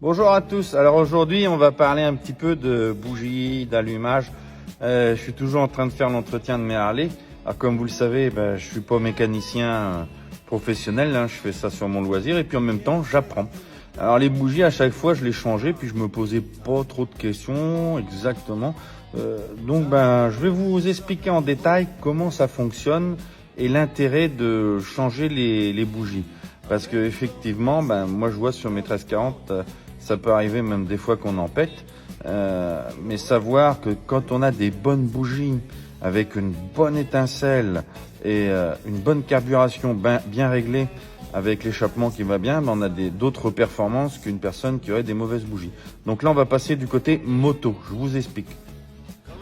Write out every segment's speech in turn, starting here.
Bonjour à tous. Alors aujourd'hui, on va parler un petit peu de bougies, d'allumage. Je suis toujours en train de faire l'entretien de mes Harley. Alors comme vous le savez, je suis pas mécanicien professionnel, hein. Je fais ça sur mon loisir et puis en même temps, j'apprends. Alors les bougies, à chaque fois, je les changeais, puis je me posais pas trop de questions exactement. Donc je vais vous expliquer en détail comment ça fonctionne et l'intérêt de changer les bougies. Parce que effectivement, moi je vois sur mes 1340, ça peut arriver même des fois qu'on en pète. Mais savoir que quand on a des bonnes bougies avec une bonne étincelle et une bonne carburation bien réglée avec l'échappement qui va bien, on a d'autres performances qu'une personne qui aurait des mauvaises bougies. Donc là, on va passer du côté moto. Je vous explique.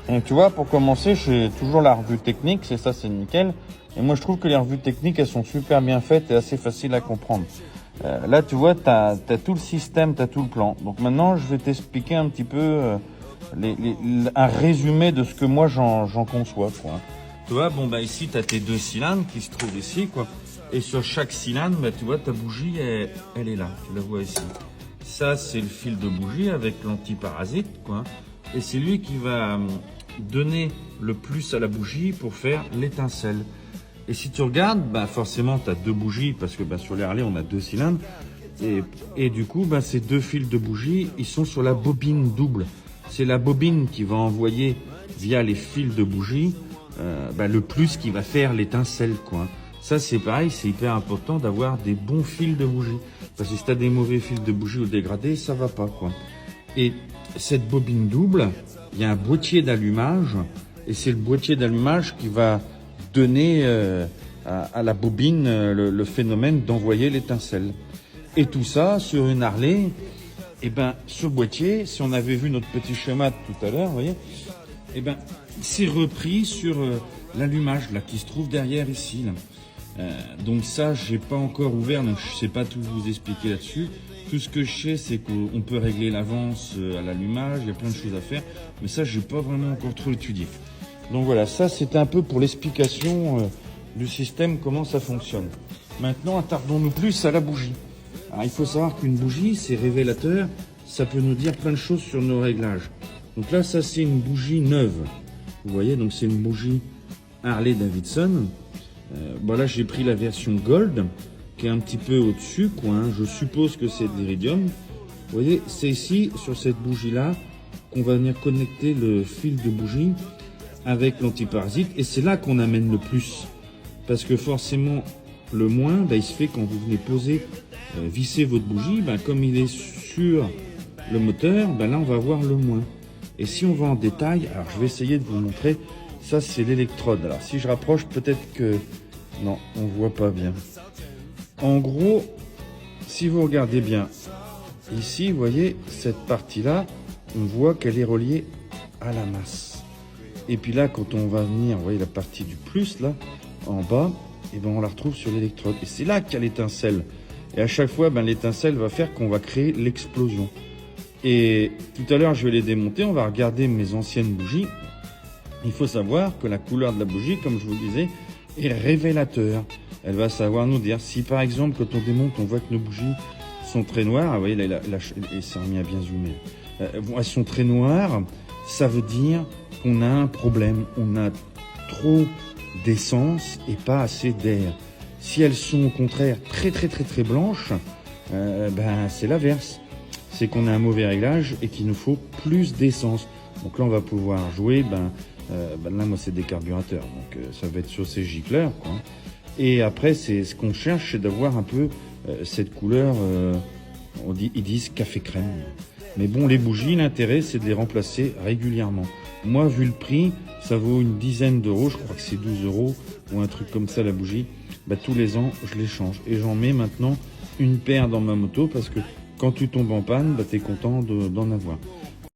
Donc tu vois, pour commencer, j'ai toujours la revue technique, c'est nickel. Et moi, je trouve que les revues techniques, elles sont super bien faites et assez faciles à comprendre. Là, tu vois, t'as tout le système, t'as tout le plan. Donc maintenant, je vais t'expliquer un petit peu un résumé de ce que moi j'en conçois, quoi. Tu vois, ici, t'as tes deux cylindres qui se trouvent ici, quoi. Et sur chaque cylindre, tu vois, ta bougie, elle est là. Tu la vois ici. Ça, c'est le fil de bougie avec l'antiparasite, quoi. Et c'est lui qui va donner le plus à la bougie pour faire l'étincelle. Et si tu regardes, forcément, tu as deux bougies parce que sur les Harley, on a deux cylindres. Et du coup, ces deux fils de bougie, ils sont sur la bobine double. C'est la bobine qui va envoyer via les fils de bougie le plus qui va faire l'étincelle, quoi. Ça, c'est pareil, c'est hyper important d'avoir des bons fils de bougie. Parce que si tu as des mauvais fils de bougie ou dégradés, ça va pas, quoi. Et cette bobine double, il y a un boîtier d'allumage. Et c'est le boîtier d'allumage qui va donner à la bobine le phénomène d'envoyer l'étincelle. Et tout ça sur une Harley, ce boîtier, si on avait vu notre petit schéma de tout à l'heure, vous voyez, c'est repris sur l'allumage là qui se trouve derrière ici. Là. Donc ça, j'ai pas encore ouvert, donc je sais pas tout vous expliquer là-dessus. Tout ce que je sais, c'est qu'on peut régler l'avance à l'allumage, il y a plein de choses à faire, mais ça, j'ai pas vraiment encore trop étudié. Donc voilà, ça c'était un peu pour l'explication du système, comment ça fonctionne. Maintenant, attardons-nous plus à la bougie. Alors il faut savoir qu'une bougie, c'est révélateur, ça peut nous dire plein de choses sur nos réglages. Donc là, ça c'est une bougie neuve. Vous voyez, donc c'est une bougie Harley Davidson. Là j'ai pris la version Gold, qui est un petit peu au-dessus, quoi. Hein. Je suppose que c'est de l'iridium. Vous voyez, c'est ici, sur cette bougie-là, qu'on va venir connecter le fil de bougie avec l'antiparasite, et c'est là qu'on amène le plus, parce que forcément le moins il se fait quand vous venez poser visser votre bougie, comme il est sur le moteur, là on va voir le moins. Et si on va en détail, alors je vais essayer de vous montrer, ça c'est l'électrode. Alors si je rapproche, peut-être que non, on voit pas bien. En gros, si vous regardez bien ici, vous voyez cette partie là, on voit qu'elle est reliée à la masse. Et puis là, quand on va venir, vous voyez la partie du plus, là, en bas, on la retrouve sur l'électrode. Et c'est là qu'il y a l'étincelle. Et à chaque fois, l'étincelle va faire qu'on va créer l'explosion. Et tout à l'heure, je vais les démonter, on va regarder mes anciennes bougies. Il faut savoir que la couleur de la bougie, comme je vous le disais, est révélateur. Elle va savoir nous dire, si par exemple, quand on démonte, on voit que nos bougies sont très noires, vous voyez, là, et ça remet à bien zoomer, elles sont très noires, ça veut dire qu'on a un problème, on a trop d'essence et pas assez d'air. Si elles sont au contraire très blanches, c'est l'inverse. C'est qu'on a un mauvais réglage et qu'il nous faut plus d'essence. Donc là on va pouvoir jouer, là moi c'est des carburateurs, donc ça va être sur ces gicleurs, quoi. Et après c'est ce qu'on cherche, c'est d'avoir un peu cette couleur, ils disent café crème. Mais bon, les bougies, l'intérêt, c'est de les remplacer régulièrement. Moi, vu le prix, ça vaut une dizaine d'euros. Je crois que c'est 12 euros ou un truc comme ça, la bougie. Tous les ans, je les change. Et j'en mets maintenant une paire dans ma moto parce que quand tu tombes en panne, t'es content d'en avoir.